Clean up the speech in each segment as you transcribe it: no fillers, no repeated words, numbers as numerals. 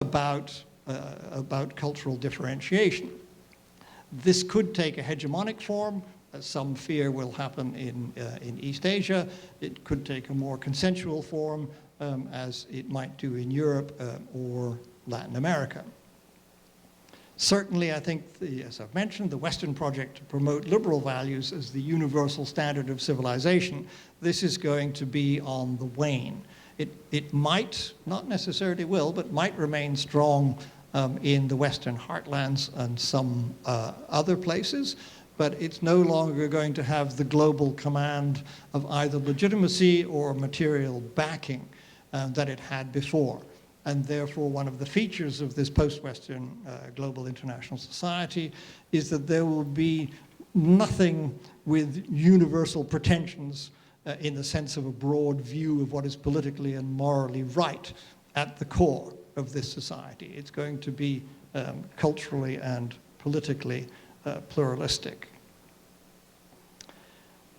about cultural differentiation. This could take a hegemonic form, as some fear will happen in East Asia. It could take a more consensual form, as it might do in Europe or Latin America. Certainly, I think, as I've mentioned, the Western project to promote liberal values as the universal standard of civilization, this is going to be on the wane. It might, not necessarily will, but might remain strong in the Western heartlands and some other places, but it's no longer going to have the global command of either legitimacy or material backing that it had before. And therefore, one of the features of this post-Western global international society is that there will be nothing with universal pretensions in the sense of a broad view of what is politically and morally right at the core of this society. It's going to be culturally and politically pluralistic.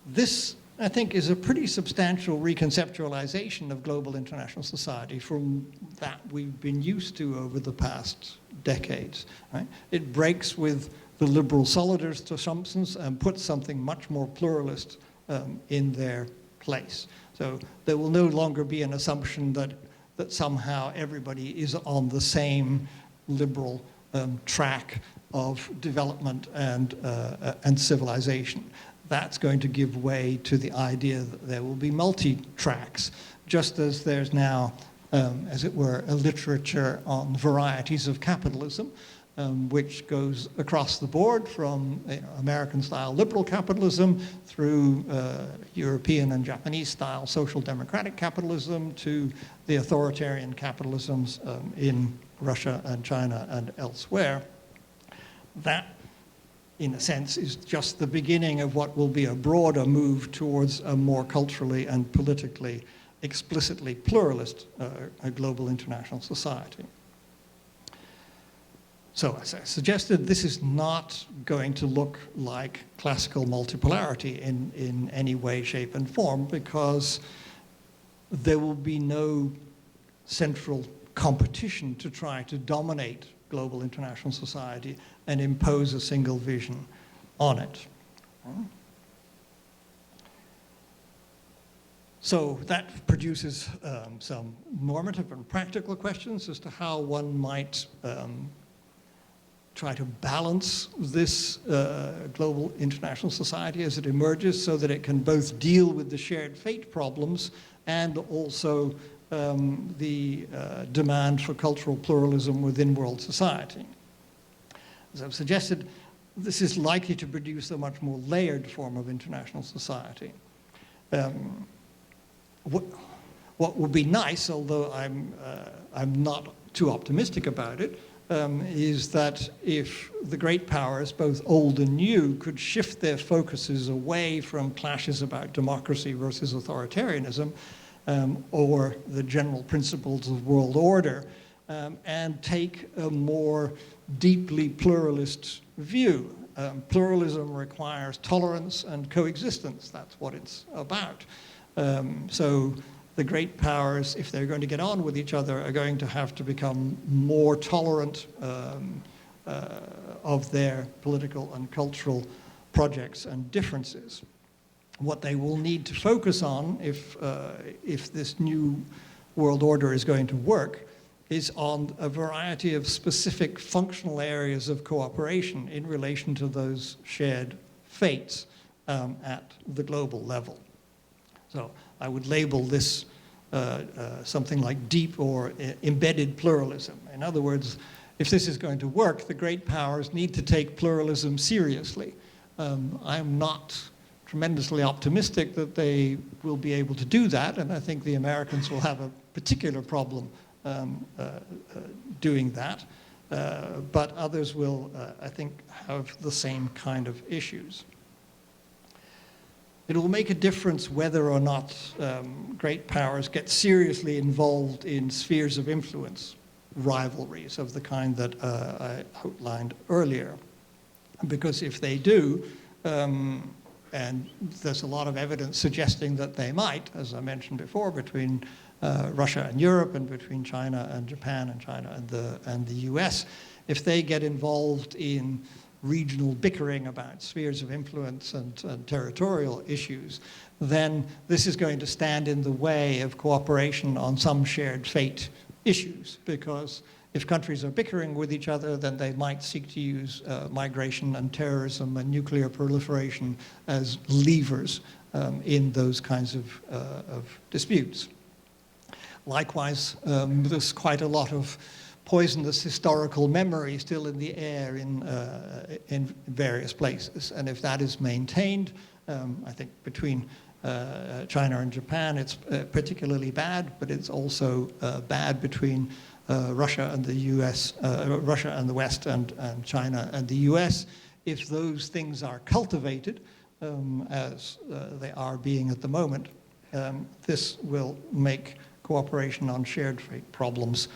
This, I think, is a pretty substantial reconceptualization of global international society from that we've been used to over the past decades. Right? It breaks with the liberal solidarist assumptions and puts something much more pluralist in their place. So there will no longer be an assumption that somehow everybody is on the same liberal track of development and civilization. That's going to give way to the idea that there will be multi-tracks, just as there's now, as it were, a literature on varieties of capitalism, which goes across the board from American-style liberal capitalism through European and Japanese-style social democratic capitalism to the authoritarian capitalisms in Russia and China and elsewhere. That, in a sense, is just the beginning of what will be a broader move towards a more culturally and politically explicitly pluralist global international society. So, as I suggested, this is not going to look like classical multipolarity in any way, shape, and form, because there will be no central competition to try to dominate global international society and impose a single vision on it. So that produces some normative and practical questions as to how one might try to balance this global international society as it emerges so that it can both deal with the shared fate problems and also the demand for cultural pluralism within world society. As I've suggested, this is likely to produce a much more layered form of international society. What would be nice, although I'm not too optimistic about it, is that if the great powers, both old and new, could shift their focuses away from clashes about democracy versus authoritarianism, or the general principles of world order, and take a more deeply pluralist view. Pluralism requires tolerance and coexistence. That's what it's about. So the great powers, if they're going to get on with each other, are going to have to become more tolerant of their political and cultural projects and differences. What they will need to focus on, if this new world order is going to work, is on a variety of specific functional areas of cooperation in relation to those shared fates at the global level. So I would label this something like deep or embedded pluralism. In other words, if this is going to work, the great powers need to take pluralism seriously. I'm not tremendously optimistic that they will be able to do that, and I think the Americans will have a particular problem doing that, but others will, I think, have the same kind of issues. It will make a difference whether or not great powers get seriously involved in spheres of influence, rivalries of the kind that I outlined earlier. Because if they do, and there's a lot of evidence suggesting that they might, as I mentioned before, between Russia and Europe, and between China and Japan, and China and the US, if they get involved in regional bickering about spheres of influence and territorial issues, then this is going to stand in the way of cooperation on some shared fate issues, because if countries are bickering with each other, then they might seek to use migration and terrorism and nuclear proliferation as levers in those kinds of disputes. Likewise, there's quite a lot of poisonous historical memory still in the air in various places. And if that is maintained, I think between China and Japan, it's particularly bad, but it's also bad between Russia and the US, Russia and the West, and China and the US. If those things are cultivated, as they are being at the moment, this will make cooperation on shared fate problems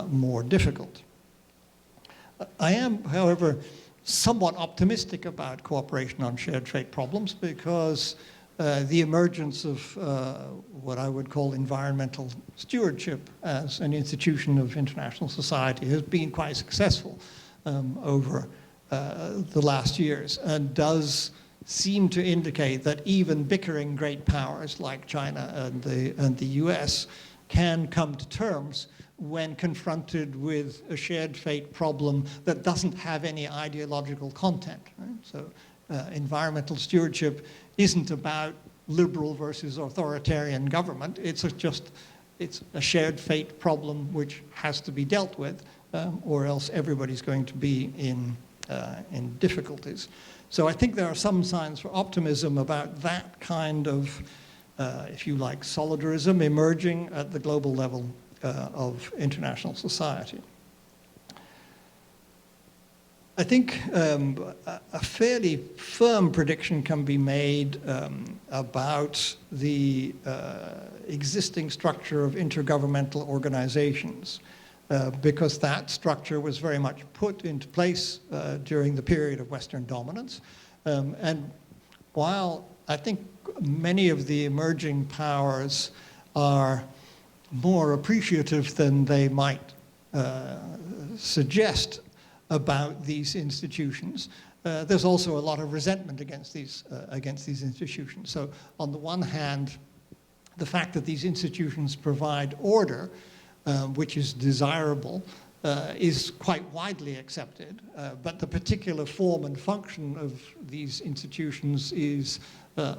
more difficult. I am, however, somewhat optimistic about cooperation on shared fate problems, because the emergence of what I would call environmental stewardship as an institution of international society has been quite successful over the last years, and does seem to indicate that even bickering great powers like China and the US can come to terms when confronted with a shared fate problem that doesn't have any ideological content. Right? So environmental stewardship isn't about liberal versus authoritarian government. It's a shared fate problem which has to be dealt with, or else everybody's going to be in difficulties. So I think there are some signs for optimism about that kind of, if you like, solidarism emerging at the global level of international society. I think a fairly firm prediction can be made about the existing structure of intergovernmental organizations, because that structure was very much put into place during the period of Western dominance. And while I think many of the emerging powers are more appreciative than they might suggest about these institutions, there's also a lot of resentment against these institutions. So on the one hand, the fact that these institutions provide order, which is desirable, is quite widely accepted, but the particular form and function of these institutions is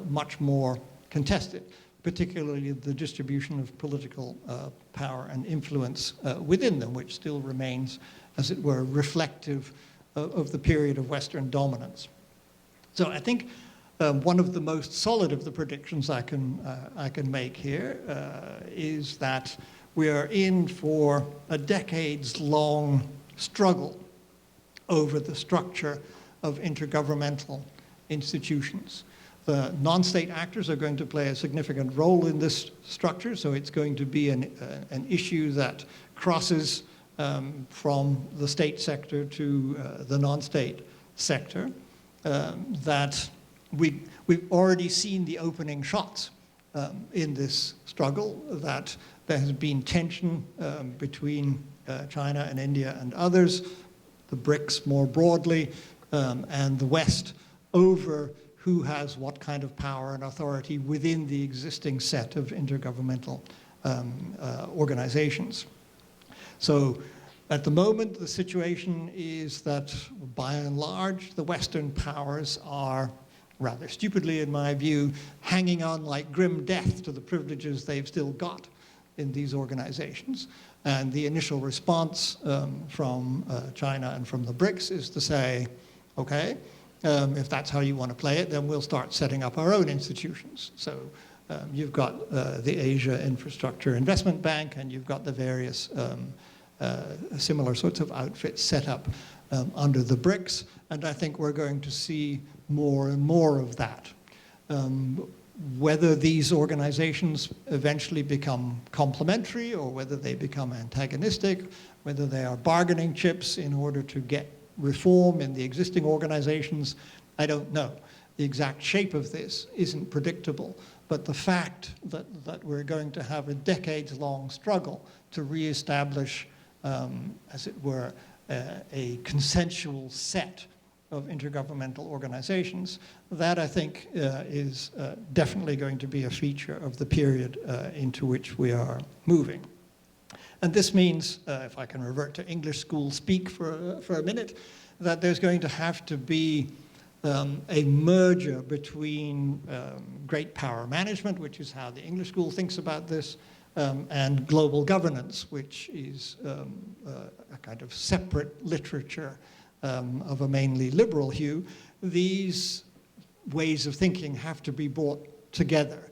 much more contested, particularly the distribution of political power and influence within them, which still remains, as it were, reflective of the period of Western dominance. So I think one of the most solid of the predictions I can make here is that we are in for a decades-long struggle over the structure of intergovernmental institutions. The non-state actors are going to play a significant role in this structure, so it's going to be an issue that crosses from the state sector to the non-state sector, that we've already seen the opening shots in this struggle, that there has been tension between China and India and others, the BRICS more broadly, and the West over who has what kind of power and authority within the existing set of intergovernmental organizations. So at the moment, the situation is that, by and large, the Western powers are, rather stupidly in my view, hanging on like grim death to the privileges they've still got in these organizations. And the initial response from China and from the BRICS is to say, okay, if that's how you want to play it, then we'll start setting up our own institutions. So you've got the Asia Infrastructure Investment Bank, and you've got the various similar sorts of outfits set up under the BRICS, and I think we're going to see more and more of that. Whether these organizations eventually become complementary or whether they become antagonistic, whether they are bargaining chips in order to get reform in the existing organizations, I don't know. The exact shape of this isn't predictable, But the fact that we're going to have a decades-long struggle to reestablish, as it were, a consensual set of intergovernmental organizations, that I think is definitely going to be a feature of the period into which we are moving. And this means, if I can revert to English school speak for a minute, that there's going to have to be a merger between great power management, which is how the English school thinks about this, and global governance, which is a kind of separate literature of a mainly liberal hue. These ways of thinking have to be brought together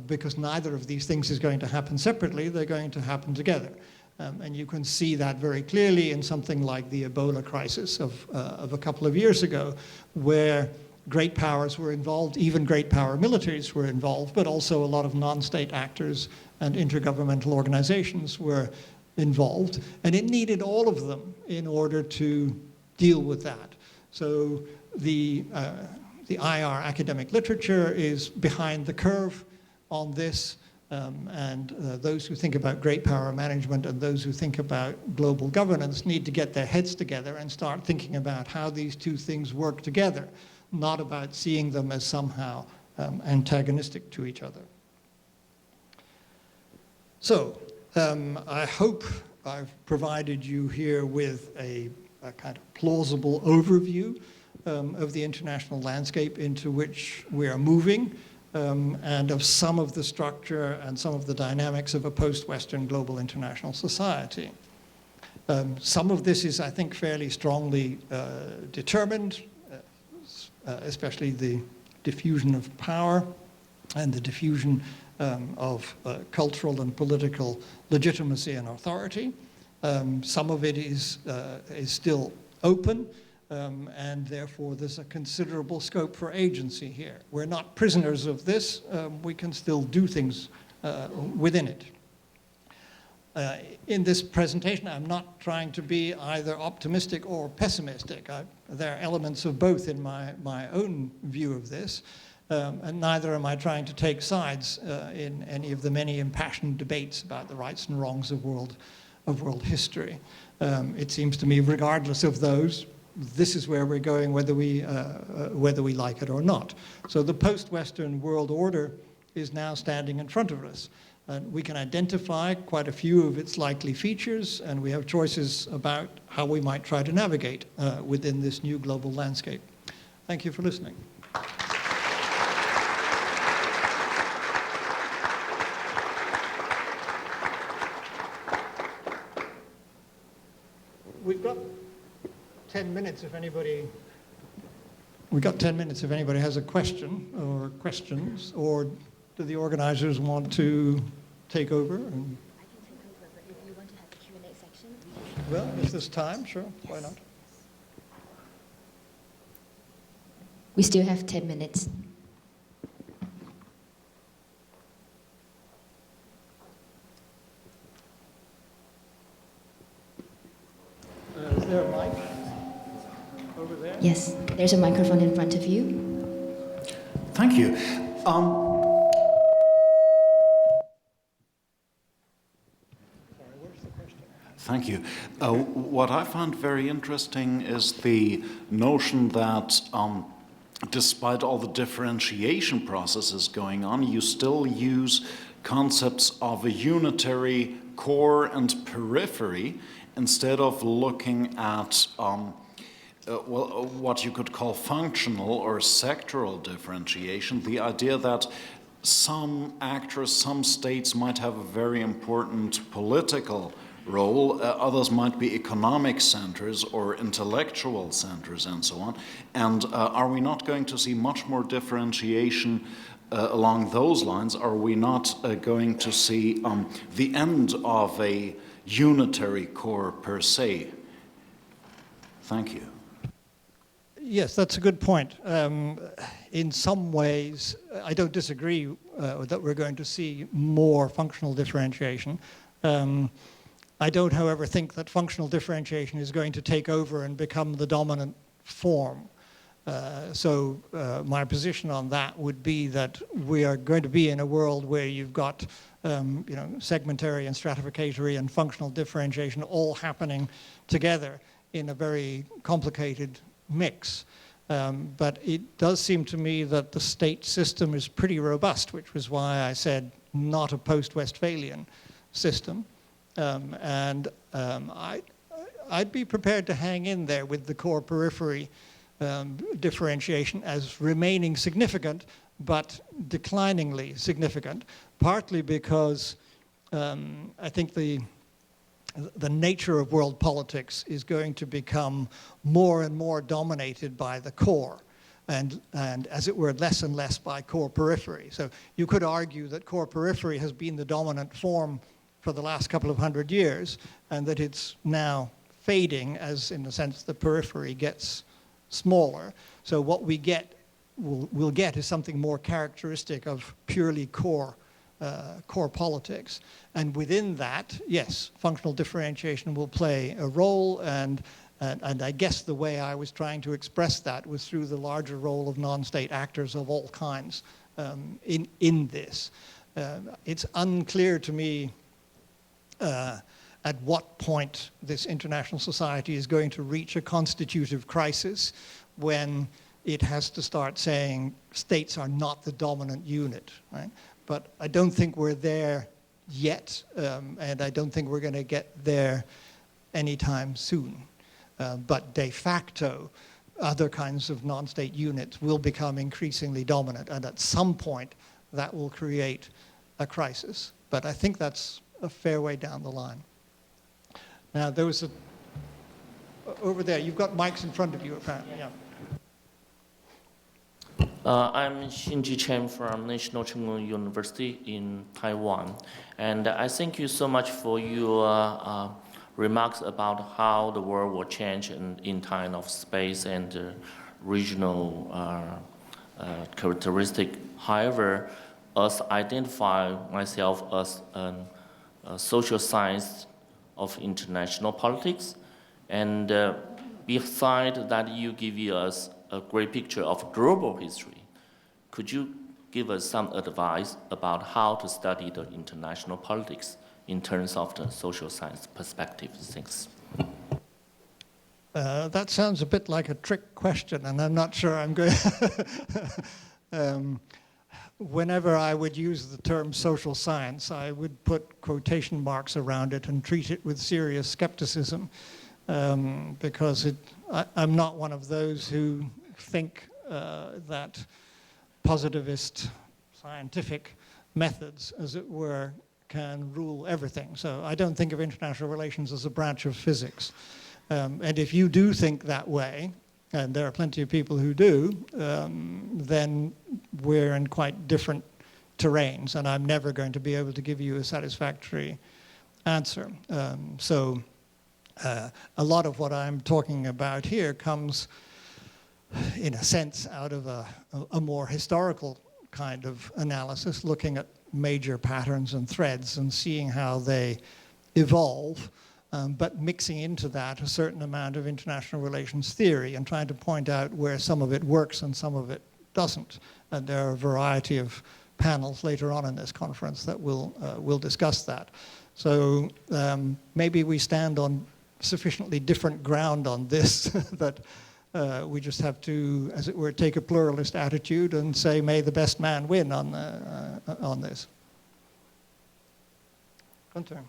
because neither of these things is going to happen separately, they're going to happen together. And you can see that very clearly in something like the Ebola crisis of a couple of years ago, where great powers were involved, even great power militaries were involved, but also a lot of non-state actors and intergovernmental organizations were involved. And it needed all of them in order to deal with that. So the IR academic literature is behind the curve on this. And those who think about great power management and those who think about global governance need to get their heads together and start thinking about how these two things work together, not about seeing them as somehow antagonistic to each other. So I hope I've provided you here with a kind of plausible overview of the international landscape into which we are moving. And of some of the structure and some of the dynamics of a post-Western global international society. Some of this is, I think, fairly strongly determined, especially the diffusion of power and the diffusion of cultural and political legitimacy and authority. Some of it is still open. And therefore, there's a considerable scope for agency here. We're not prisoners of this. We can still do things within it. In this presentation, I'm not trying to be either optimistic or pessimistic. There are elements of both in my own view of this, and neither am I trying to take sides in any of the many impassioned debates about the rights and wrongs of world history. It seems to me, regardless of those, this is where we're going, whether we like it or not. So the post-Western world order is now standing in front of us. And we can identify quite a few of its likely features, and we have choices about how we might try to navigate within this new global landscape. Thank you for listening. We've got 10 minutes if anybody has a question or questions, or do the organizers want to take over? I can take over, but if you want to have a Q&A section, well, if there's time, sure, yes. Why not? We still have 10 minutes. Is there a mic over there? Yes, there's a microphone in front of you. Thank you. Thank you. What I found very interesting is the notion that despite all the differentiation processes going on, you still use concepts of a unitary core and periphery instead of looking at what you could call functional or sectoral differentiation, the idea that some actors, some states might have a very important political role, others might be economic centers or intellectual centers and so on. And are we not going to see much more differentiation along those lines? Are we not going to see the end of a unitary core per se? Thank you. Yes, that's a good point. In some ways, I don't disagree that we're going to see more functional differentiation. I don't, however, think that functional differentiation is going to take over and become the dominant form. My position on that would be that we are going to be in a world where you've got segmentary and stratificatory and functional differentiation all happening together in a very complicated mix. But it does seem to me that the state system is pretty robust, which was why I said not a post-Westphalian system. I'd be prepared to hang in there with the core periphery differentiation as remaining significant, but decliningly significant, partly because I think the nature of world politics is going to become more and more dominated by the core, and as it were, less and less by core periphery. So you could argue that core periphery has been the dominant form for the last couple of hundred years, and that it's now fading as, in a sense, the periphery gets smaller. So what we'll get is something more characteristic of purely core politics. And within that, yes, functional differentiation will play a role, and I guess the way I was trying to express that was through the larger role of non-state actors of all kinds in this. It's unclear to me at what point this international society is going to reach a constitutive crisis when it has to start saying states are not the dominant unit, right? But I don't think we're there yet, and I don't think we're going to get there anytime soon. But de facto, other kinds of non-state units will become increasingly dominant, and at some point that will create a crisis. But I think that's a fair way down the line. Now, there was over there, you've got mics in front of you, apparently. Yeah. I'm Xinji Chen from National Cheng Kung University in Taiwan. And I thank you so much for your remarks about how the world will change in time of space and regional characteristic. However, as I identify myself as a social science of international politics, and beside that you give us a great picture of global history. Could you give us some advice about how to study the international politics in terms of the social science perspective? Thanks. That sounds a bit like a trick question, and I'm not sure I'm going whenever I would use the term social science, I would put quotation marks around it and treat it with serious skepticism, because I'm not one of those who think that positivist scientific methods, as it were, can rule everything. So I don't think of international relations as a branch of physics. And if you do think that way, and there are plenty of people who do, then we're in quite different terrains, and I'm never going to be able to give you a satisfactory answer. A lot of what I'm talking about here comes, in a sense, out of a more historical kind of analysis, looking at major patterns and threads and seeing how they evolve, but mixing into that a certain amount of international relations theory and trying to point out where some of it works and some of it doesn't. And there are a variety of panels later on in this conference that will discuss that. So maybe we stand on sufficiently different ground on this that we just have to, as it were, take a pluralist attitude and say, may the best man win on this. Gunther.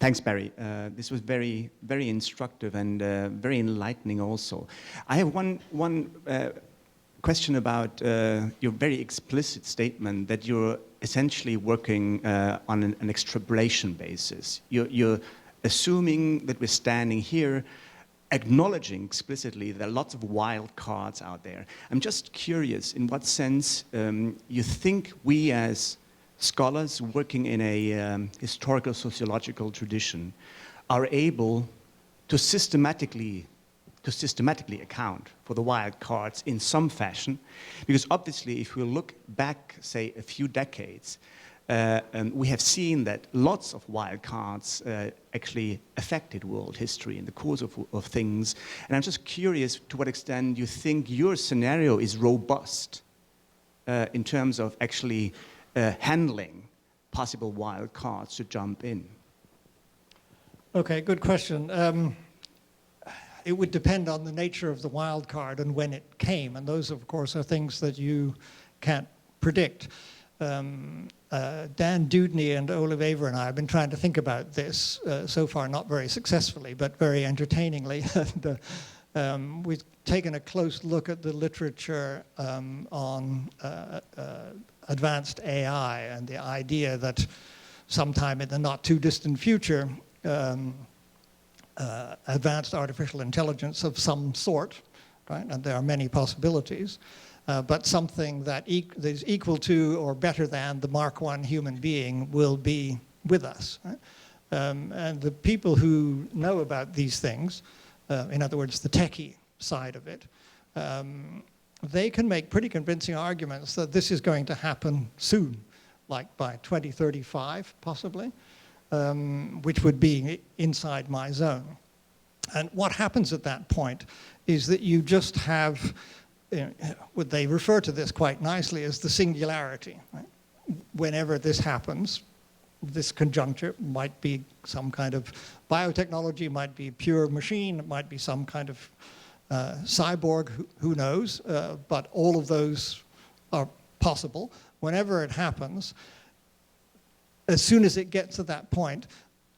Thanks, Barry. This was very, very instructive and very enlightening also. I have one question about your very explicit statement that you're essentially working on an extrapolation basis. You're assuming that we're standing here, acknowledging explicitly there are lots of wild cards out there. I'm just curious in what sense you think we as scholars working in a historical sociological tradition are able to systematically account for the wild cards in some fashion, because obviously if we look back, say, a few decades, we have seen that lots of wild cards actually affected world history in the course of things. And I'm just curious to what extent you think your scenario is robust in terms of actually handling possible wild cards to jump in. Okay, good question. It would depend on the nature of the wild card and when it came, and those, of course, are things that you can't predict. Dan Dewdney and Olive Aver and I have been trying to think about this, so far not very successfully, but very entertainingly. And, we've taken a close look at the literature on advanced AI and the idea that sometime in the not too distant future, advanced artificial intelligence of some sort, right? And there are many possibilities, but something that is equal to or better than the Mark I human being will be with us. Right? And the people who know about these things, in other words, the techie side of it, they can make pretty convincing arguments that this is going to happen soon, like by 2035, possibly. Which would be inside my zone. And what happens at that point is that you just have, they refer to this quite nicely as the singularity. Right? Whenever this happens, this conjuncture might be some kind of biotechnology, might be pure machine, it might be some kind of cyborg, who knows, but all of those are possible. Whenever it happens, as soon as it gets to that point,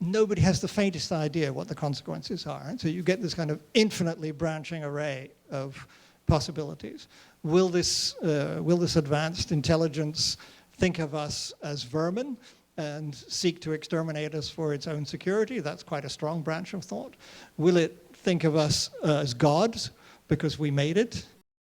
nobody has the faintest idea what the consequences are. Right? So you get this kind of infinitely branching array of possibilities. Will this advanced intelligence think of us as vermin and seek to exterminate us for its own security? That's quite a strong branch of thought. Will it think of us as gods because we made it?